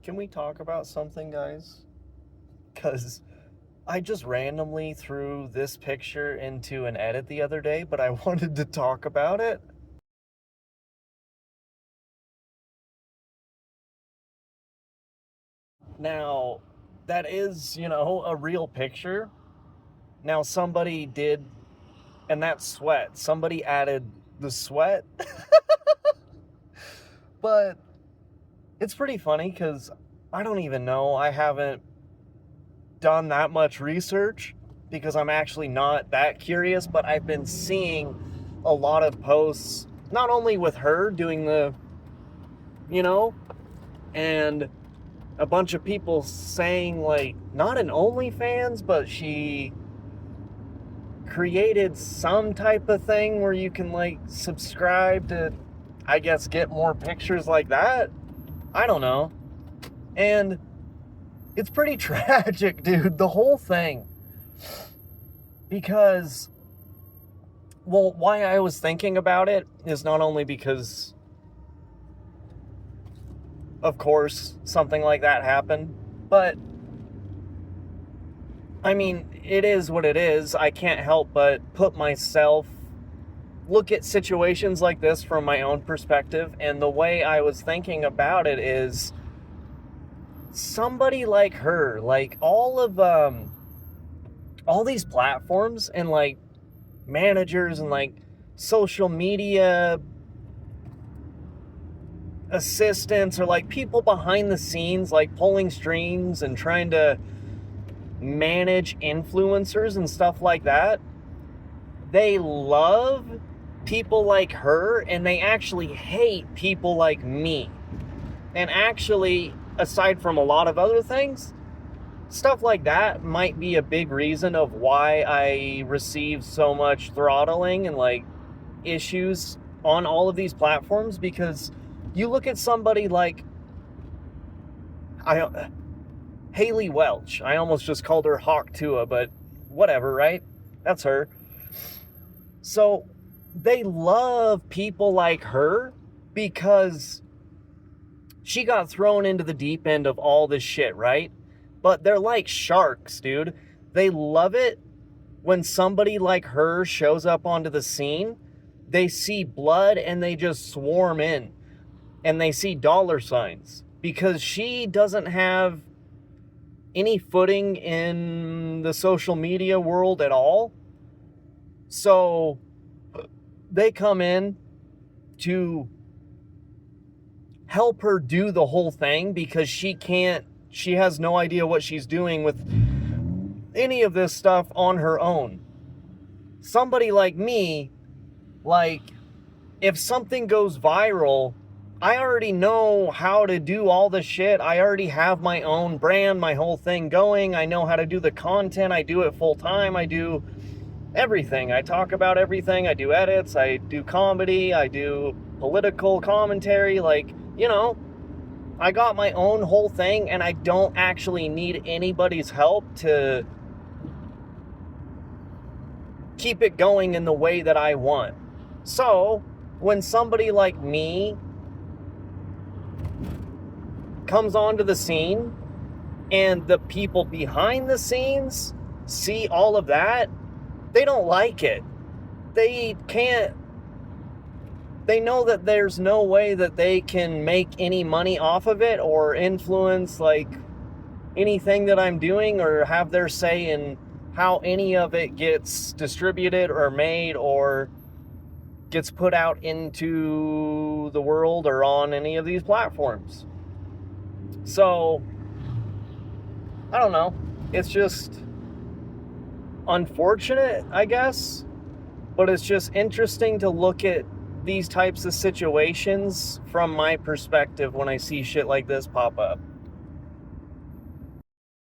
Can we talk about something, guys? Because I just randomly threw this picture into an edit the other day, but I wanted to talk about it. Now, that is, a real picture. Now, somebody did, and that's sweat. Somebody added the sweat. But it's pretty funny because I don't even know. I haven't done that much research because I'm actually not that curious, but I've been seeing a lot of posts, not only with her doing the, and a bunch of people saying, like, not an OnlyFans, but she created some type of thing where you can, like, subscribe to, I guess, get more pictures like that. I don't know. And it's pretty tragic, dude, the whole thing. Because, well, why I was thinking about it is not only because, of course, something like that happened, but, I mean, it is what it is. I can't help but look at situations like this from my own perspective, and the way I was thinking about it is somebody like her, like all these platforms and like managers and like social media assistants or like people behind the scenes, like pulling strings and trying to manage influencers and stuff like that. They love people like her and they actually hate people like me. And actually, aside from a lot of other things, stuff like that might be a big reason of why I receive so much throttling and like issues on all of these platforms, because you look at somebody like Haley Welch. I almost just called her Hawk Tua, but whatever, right? That's her. So they love people like her because she got thrown into the deep end of all this shit, right? But they're like sharks, dude. They love it when somebody like her shows up onto the scene. They see blood and they just swarm in. And they see dollar signs. Because she doesn't have any footing in the social media world at all. So they come in to help her do the whole thing because she has no idea what she's doing with any of this stuff on her own. Somebody like me, like, if something goes viral, I already know how to do all the shit. I already have my own brand, my whole thing going. I know how to do the content. I do it full time. I do everything. I talk about everything. I do edits. I do comedy. I do political commentary. Like, I got my own whole thing and I don't actually need anybody's help to keep it going in the way that I want. So, when somebody like me comes onto the scene and the people behind the scenes see all of that, they don't like it. They know that there's no way that they can make any money off of it or influence like anything that I'm doing or have their say in how any of it gets distributed or made or gets put out into the world or on any of these platforms. So, I don't know. It's just unfortunate, I guess. But it's just interesting to look at these types of situations from my perspective when I see shit like this pop up.